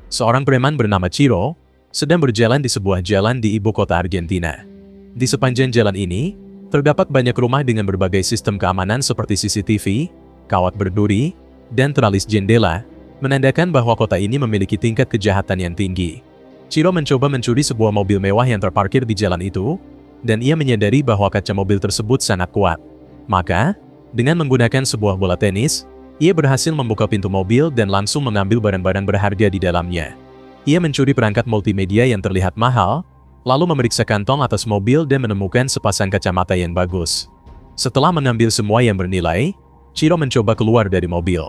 Seorang preman bernama Chiro sedang berjalan di sebuah jalan di ibu kota Argentina. Di sepanjang jalan ini, terdapat banyak rumah dengan berbagai sistem keamanan seperti CCTV, kawat berduri, dan teralis jendela, menandakan bahwa kota ini memiliki tingkat kejahatan yang tinggi. Chiro mencoba mencuri sebuah mobil mewah yang terparkir di jalan itu, dan ia menyadari bahwa kaca mobil tersebut sangat kuat. Maka, dengan menggunakan sebuah bola tenis, ia berhasil membuka pintu mobil dan langsung mengambil barang-barang berharga di dalamnya. Ia mencuri perangkat multimedia yang terlihat mahal, lalu memeriksa kantong atas mobil dan menemukan sepasang kacamata yang bagus. Setelah mengambil semua yang bernilai, Chiro mencoba keluar dari mobil.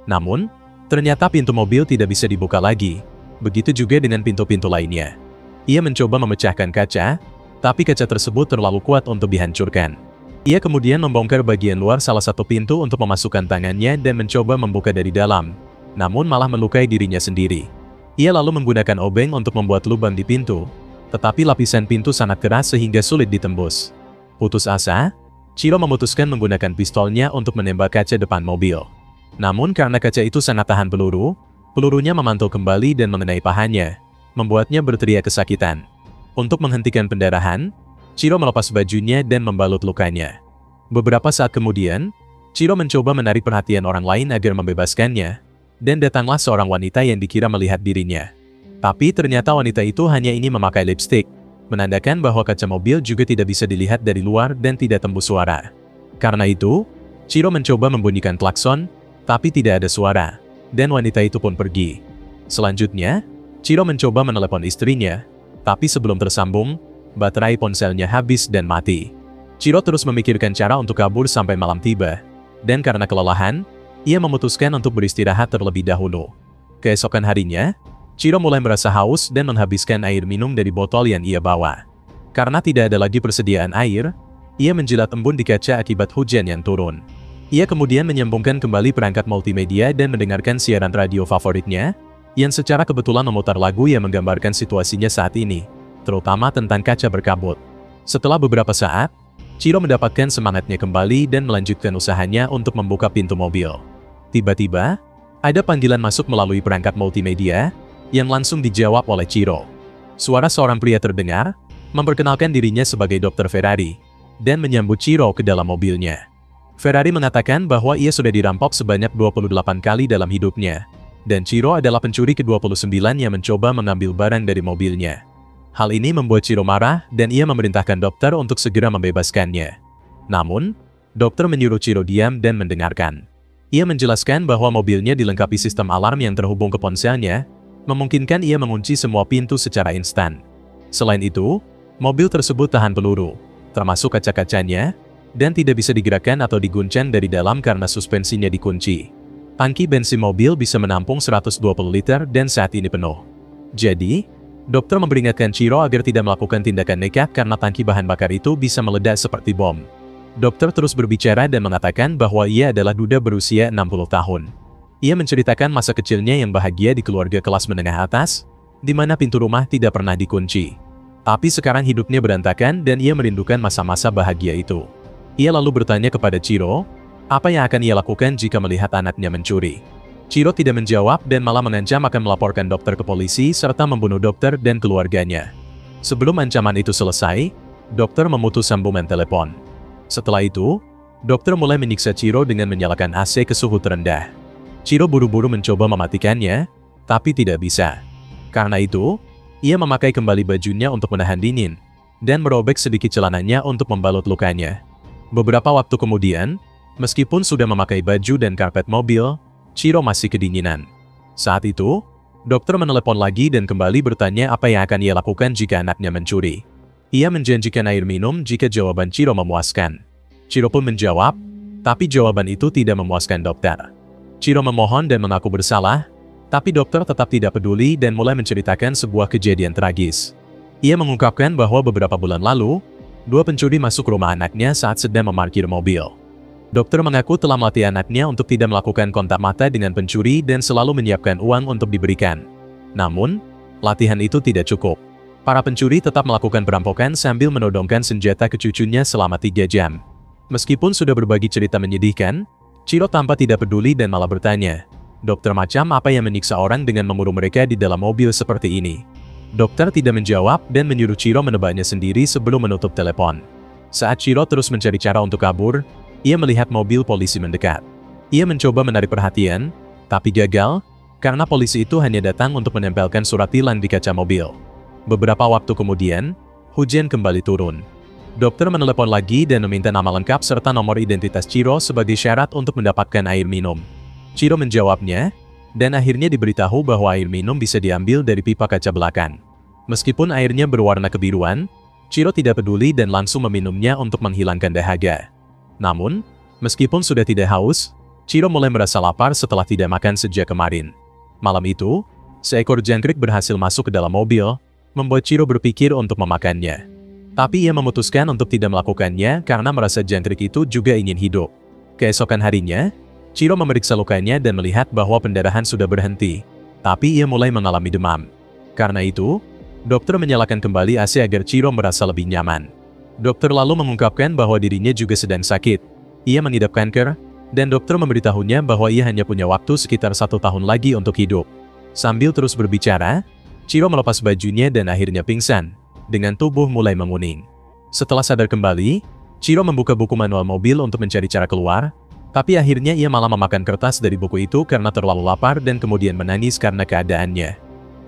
Namun, ternyata pintu mobil tidak bisa dibuka lagi. Begitu juga dengan pintu-pintu lainnya. Ia mencoba memecahkan kaca, tapi kaca tersebut terlalu kuat untuk dihancurkan. Ia kemudian membongkar bagian luar salah satu pintu untuk memasukkan tangannya dan mencoba membuka dari dalam, namun malah melukai dirinya sendiri. Ia lalu menggunakan obeng untuk membuat lubang di pintu, tetapi lapisan pintu sangat keras sehingga sulit ditembus. Putus asa, Chiro memutuskan menggunakan pistolnya untuk menembak kaca depan mobil. Namun karena kaca itu sangat tahan peluru, pelurunya memantul kembali dan mengenai pahanya, membuatnya berteriak kesakitan. Untuk menghentikan pendarahan, Chiro melepas bajunya dan membalut lukanya. Beberapa saat kemudian, Chiro mencoba menarik perhatian orang lain agar membebaskannya, dan datanglah seorang wanita yang dikira melihat dirinya. Tapi ternyata wanita itu hanya ingin memakai lipstik, menandakan bahwa kaca mobil juga tidak bisa dilihat dari luar dan tidak tembus suara. Karena itu, Chiro mencoba membunyikan klakson, tapi tidak ada suara, dan wanita itu pun pergi. Selanjutnya, Chiro mencoba menelepon istrinya, tapi sebelum tersambung, baterai ponselnya habis dan mati. Chiro terus memikirkan cara untuk kabur sampai malam tiba, dan karena kelelahan, ia memutuskan untuk beristirahat terlebih dahulu. Keesokan harinya, Chiro mulai merasa haus dan menghabiskan air minum dari botol yang ia bawa. Karena tidak ada lagi persediaan air, ia menjilat embun di kaca akibat hujan yang turun. Ia kemudian menyambungkan kembali perangkat multimedia dan mendengarkan siaran radio favoritnya, yang secara kebetulan memutar lagu yang menggambarkan situasinya saat ini, terutama tentang kaca berkabut. Setelah beberapa saat, Chiro mendapatkan semangatnya kembali dan melanjutkan usahanya untuk membuka pintu mobil. Tiba-tiba, ada panggilan masuk melalui perangkat multimedia, yang langsung dijawab oleh Chiro. Suara seorang pria terdengar, memperkenalkan dirinya sebagai Dr. Ferrari, dan menyambut Chiro ke dalam mobilnya. Ferrari mengatakan bahwa ia sudah dirampok sebanyak 28 kali dalam hidupnya, dan Chiro adalah pencuri ke-29 yang mencoba mengambil barang dari mobilnya. Hal ini membuat Chiro marah dan ia memerintahkan dokter untuk segera membebaskannya. Namun, dokter menyuruh Chiro diam dan mendengarkan. Ia menjelaskan bahwa mobilnya dilengkapi sistem alarm yang terhubung ke ponselnya, memungkinkan ia mengunci semua pintu secara instan. Selain itu, mobil tersebut tahan peluru, termasuk kaca-kacanya, dan tidak bisa digerakkan atau diguncang dari dalam karena suspensinya dikunci. Tangki bensin mobil bisa menampung 120 liter dan saat ini penuh. Jadi, dokter memperingatkan Chiro agar tidak melakukan tindakan nekat karena tangki bahan bakar itu bisa meledak seperti bom. Dokter terus berbicara dan mengatakan bahwa ia adalah duda berusia 60 tahun. Ia menceritakan masa kecilnya yang bahagia di keluarga kelas menengah atas, di mana pintu rumah tidak pernah dikunci. Tapi sekarang hidupnya berantakan dan ia merindukan masa-masa bahagia itu. Ia lalu bertanya kepada Chiro, apa yang akan ia lakukan jika melihat anaknya mencuri. Chiro tidak menjawab dan malah mengancam akan melaporkan dokter ke polisi serta membunuh dokter dan keluarganya. Sebelum ancaman itu selesai, dokter memutus sambungan telepon. Setelah itu, dokter mulai menyiksa Chiro dengan menyalakan AC ke suhu terendah. Chiro buru-buru mencoba mematikannya, tapi tidak bisa. Karena itu, ia memakai kembali bajunya untuk menahan dingin, dan merobek sedikit celananya untuk membalut lukanya. Beberapa waktu kemudian, meskipun sudah memakai baju dan karpet mobil, Chiro masih kedinginan. Saat itu, dokter menelepon lagi dan kembali bertanya apa yang akan ia lakukan jika anaknya mencuri. Ia menjanjikan air minum jika jawaban Chiro memuaskan. Chiro pun menjawab, tapi jawaban itu tidak memuaskan dokter. Chiro memohon dan mengaku bersalah, tapi dokter tetap tidak peduli dan mulai menceritakan sebuah kejadian tragis. Ia mengungkapkan bahwa beberapa bulan lalu, dua pencuri masuk rumah anaknya saat sedang memarkir mobil. Dokter mengaku telah melatih anaknya untuk tidak melakukan kontak mata dengan pencuri dan selalu menyiapkan uang untuk diberikan. Namun, latihan itu tidak cukup. Para pencuri tetap melakukan perampokan sambil menodongkan senjata ke cucunya selama 3 jam. Meskipun sudah berbagi cerita menyedihkan, Chiro tampak tidak peduli dan malah bertanya, Dokter macam apa yang menyiksa orang dengan mengurung mereka di dalam mobil seperti ini? Dokter tidak menjawab dan menyuruh Chiro menebaknya sendiri sebelum menutup telepon. Saat Chiro terus mencari cara untuk kabur, ia melihat mobil polisi mendekat. Ia mencoba menarik perhatian, tapi gagal, karena polisi itu hanya datang untuk menempelkan surat tilang di kaca mobil. Beberapa waktu kemudian, hujan kembali turun. Dokter menelepon lagi dan meminta nama lengkap serta nomor identitas Chiro sebagai syarat untuk mendapatkan air minum. Chiro menjawabnya, dan akhirnya diberitahu bahwa air minum bisa diambil dari pipa kaca belakang. Meskipun airnya berwarna kebiruan, Chiro tidak peduli dan langsung meminumnya untuk menghilangkan dahaga. Namun, meskipun sudah tidak haus, Chiro mulai merasa lapar setelah tidak makan sejak kemarin. Malam itu, seekor jangkrik berhasil masuk ke dalam mobil, membuat Chiro berpikir untuk memakannya. Tapi ia memutuskan untuk tidak melakukannya karena merasa jangkrik itu juga ingin hidup. Keesokan harinya, Chiro memeriksa lukanya dan melihat bahwa pendarahan sudah berhenti, tapi ia mulai mengalami demam. Karena itu, dokter menyalakan kembali AC agar Chiro merasa lebih nyaman. Dokter lalu mengungkapkan bahwa dirinya juga sedang sakit. Ia mengidap kanker, dan dokter memberitahunya bahwa ia hanya punya waktu sekitar 1 tahun lagi untuk hidup. Sambil terus berbicara, Chiro melepas bajunya dan akhirnya pingsan, dengan tubuh mulai menguning. Setelah sadar kembali, Chiro membuka buku manual mobil untuk mencari cara keluar, tapi akhirnya ia malah memakan kertas dari buku itu karena terlalu lapar dan kemudian menangis karena keadaannya.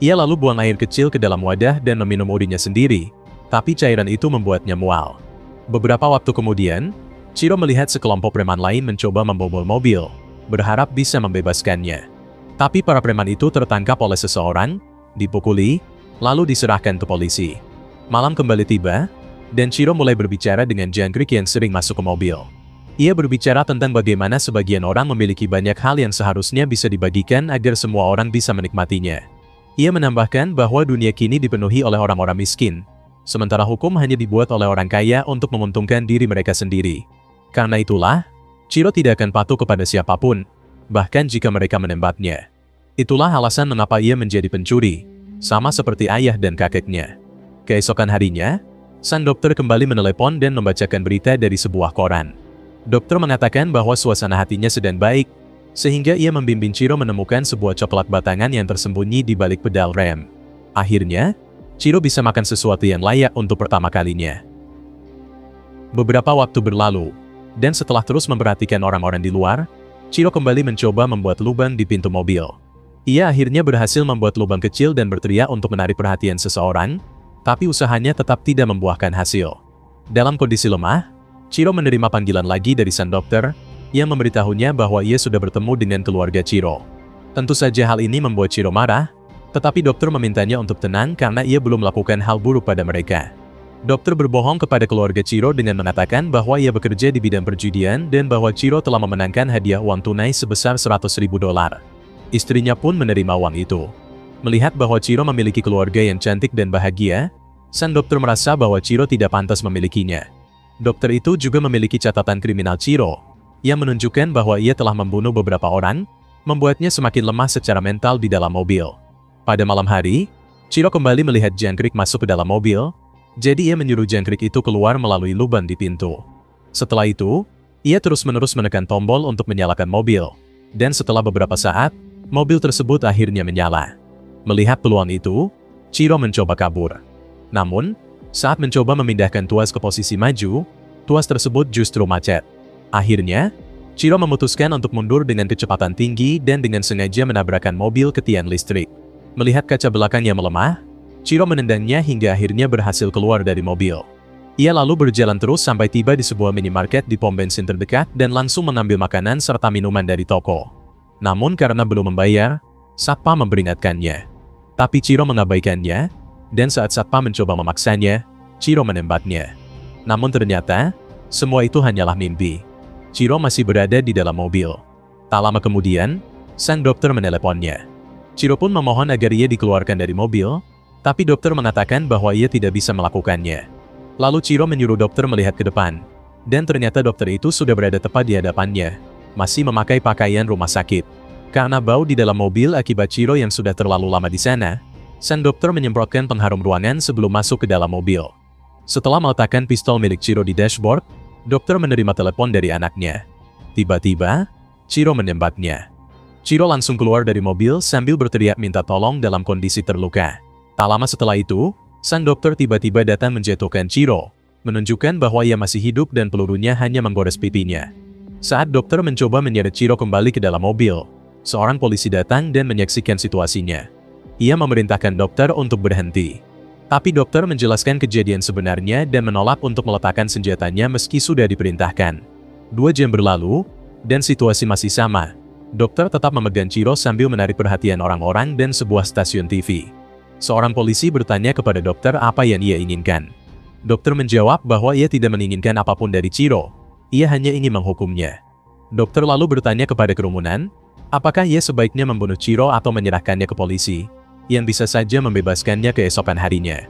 Ia lalu buang air kecil ke dalam wadah dan meminum urinnya sendiri, tapi cairan itu membuatnya mual. Beberapa waktu kemudian, Chiro melihat sekelompok preman lain mencoba membobol mobil, berharap bisa membebaskannya. Tapi para preman itu tertangkap oleh seseorang, dipukuli, lalu diserahkan ke polisi. Malam kembali tiba, dan Chiro mulai berbicara dengan jangkrik yang sering masuk ke mobil. Ia berbicara tentang bagaimana sebagian orang memiliki banyak hal yang seharusnya bisa dibagikan agar semua orang bisa menikmatinya. Ia menambahkan bahwa dunia kini dipenuhi oleh orang-orang miskin, sementara hukum hanya dibuat oleh orang kaya untuk menguntungkan diri mereka sendiri. Karena itulah, Chiro tidak akan patuh kepada siapapun, bahkan jika mereka menembaknya. Itulah alasan mengapa ia menjadi pencuri, sama seperti ayah dan kakeknya. Keesokan harinya, sang dokter kembali menelepon dan membacakan berita dari sebuah koran. Dokter mengatakan bahwa suasana hatinya sedang baik, sehingga ia membimbing Chiro menemukan sebuah coklat batangan yang tersembunyi di balik pedal rem. Akhirnya, Chiro bisa makan sesuatu yang layak untuk pertama kalinya. Beberapa waktu berlalu, dan setelah terus memperhatikan orang-orang di luar, Chiro kembali mencoba membuat lubang di pintu mobil. Ia akhirnya berhasil membuat lubang kecil dan berteriak untuk menarik perhatian seseorang, tapi usahanya tetap tidak membuahkan hasil. Dalam kondisi lemah, Chiro menerima panggilan lagi dari sang dokter, yang memberitahunya bahwa ia sudah bertemu dengan keluarga Chiro. Tentu saja hal ini membuat Chiro marah, tetapi dokter memintanya untuk tenang karena ia belum melakukan hal buruk pada mereka. Dokter berbohong kepada keluarga Chiro dengan mengatakan bahwa ia bekerja di bidang perjudian dan bahwa Chiro telah memenangkan hadiah uang tunai sebesar $100.000. Istrinya pun menerima uang itu. Melihat bahwa Chiro memiliki keluarga yang cantik dan bahagia, sang dokter merasa bahwa Chiro tidak pantas memilikinya. Dokter itu juga memiliki catatan kriminal Chiro, yang menunjukkan bahwa ia telah membunuh beberapa orang, membuatnya semakin lemah secara mental di dalam mobil. Pada malam hari, Chiro kembali melihat jangkrik masuk ke dalam mobil, jadi ia menyuruh jangkrik itu keluar melalui lubang di pintu. Setelah itu, ia terus-menerus menekan tombol untuk menyalakan mobil, dan setelah beberapa saat, mobil tersebut akhirnya menyala. Melihat peluang itu, Chiro mencoba kabur. Namun, saat mencoba memindahkan tuas ke posisi maju, tuas tersebut justru macet. Akhirnya, Chiro memutuskan untuk mundur dengan kecepatan tinggi dan dengan sengaja menabrakkan mobil ke tiang listrik. Melihat kaca belakang yang melemah, Chiro menendangnya hingga akhirnya berhasil keluar dari mobil. Ia lalu berjalan terus sampai tiba di sebuah minimarket di pom bensin terdekat dan langsung mengambil makanan serta minuman dari toko. Namun karena belum membayar, satpam memperingatkannya. Tapi Chiro mengabaikannya, dan saat satpam mencoba memaksanya, Chiro menembaknya. Namun ternyata, semua itu hanyalah mimpi. Chiro masih berada di dalam mobil. Tak lama kemudian, sang dokter meneleponnya. Chiro pun memohon agar ia dikeluarkan dari mobil, tapi dokter mengatakan bahwa ia tidak bisa melakukannya. Lalu Chiro menyuruh dokter melihat ke depan, dan ternyata dokter itu sudah berada tepat di hadapannya, masih memakai pakaian rumah sakit. Karena bau di dalam mobil akibat Chiro yang sudah terlalu lama di sana, sang dokter menyemprotkan pengharum ruangan sebelum masuk ke dalam mobil. Setelah meletakkan pistol milik Chiro di dashboard, dokter menerima telepon dari anaknya. Tiba-tiba, Chiro menembaknya. Chiro langsung keluar dari mobil sambil berteriak minta tolong dalam kondisi terluka. Tak lama setelah itu, sang dokter tiba-tiba datang menjatuhkan Chiro, menunjukkan bahwa ia masih hidup dan pelurunya hanya menggores pipinya. Saat dokter mencoba menyeret Chiro kembali ke dalam mobil, seorang polisi datang dan menyaksikan situasinya. Ia memerintahkan dokter untuk berhenti. Tapi dokter menjelaskan kejadian sebenarnya dan menolak untuk meletakkan senjatanya meski sudah diperintahkan. 2 jam berlalu, dan situasi masih sama. Dokter tetap memegang Chiro sambil menarik perhatian orang-orang dan sebuah stasiun TV. Seorang polisi bertanya kepada dokter apa yang ia inginkan. Dokter menjawab bahwa ia tidak menginginkan apapun dari Chiro. Ia hanya ingin menghukumnya. Dokter lalu bertanya kepada kerumunan, apakah ia sebaiknya membunuh Chiro atau menyerahkannya ke polisi, yang bisa saja membebaskannya keesokan harinya.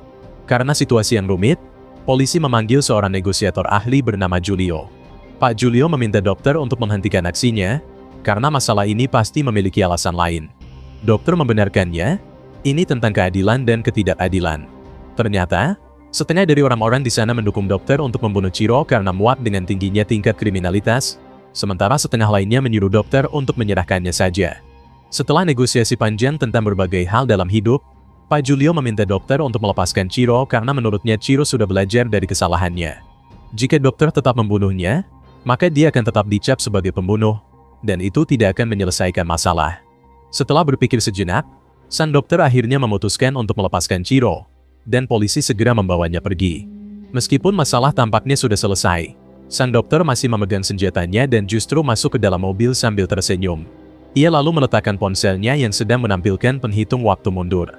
Karena situasi yang rumit, polisi memanggil seorang negosiator ahli bernama Julio. Pak Julio meminta dokter untuk menghentikan aksinya, karena masalah ini pasti memiliki alasan lain. Dokter membenarkannya, ini tentang keadilan dan ketidakadilan. Ternyata, setengah dari orang-orang di sana mendukung dokter untuk membunuh Chiro karena muak dengan tingginya tingkat kriminalitas, sementara setengah lainnya menyuruh dokter untuk menyerahkannya saja. Setelah negosiasi panjang tentang berbagai hal dalam hidup, Pak Julio meminta dokter untuk melepaskan Chiro karena menurutnya Chiro sudah belajar dari kesalahannya. Jika dokter tetap membunuhnya, maka dia akan tetap dicap sebagai pembunuh, dan itu tidak akan menyelesaikan masalah. Setelah berpikir sejenak, sang dokter akhirnya memutuskan untuk melepaskan Chiro, dan polisi segera membawanya pergi. Meskipun masalah tampaknya sudah selesai, sang dokter masih memegang senjatanya dan justru masuk ke dalam mobil sambil tersenyum. Ia lalu meletakkan ponselnya yang sedang menampilkan penghitung waktu mundur.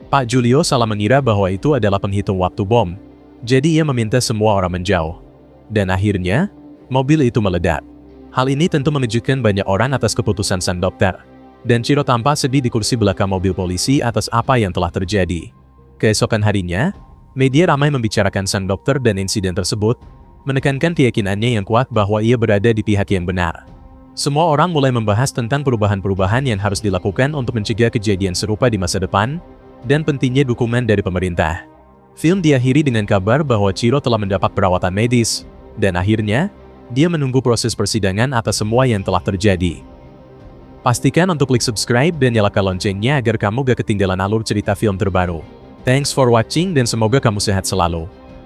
Pak Julio salah mengira bahwa itu adalah penghitung waktu bom, jadi ia meminta semua orang menjauh. Dan akhirnya, mobil itu meledak. Hal ini tentu mengejutkan banyak orang atas keputusan sang dokter. Dan Chiro tampak sedih di kursi belakang mobil polisi atas apa yang telah terjadi. Keesokan harinya, media ramai membicarakan sang dokter dan insiden tersebut, menekankan keyakinannya yang kuat bahwa ia berada di pihak yang benar. Semua orang mulai membahas tentang perubahan-perubahan yang harus dilakukan untuk mencegah kejadian serupa di masa depan, dan pentingnya dukungan dari pemerintah. Film diakhiri dengan kabar bahwa Chiro telah mendapat perawatan medis, dan akhirnya, dia menunggu proses persidangan atas semua yang telah terjadi. Pastikan untuk klik subscribe dan nyalakan loncengnya agar kamu gak ketinggalan alur cerita film terbaru. Thanks for watching dan semoga kamu sehat selalu.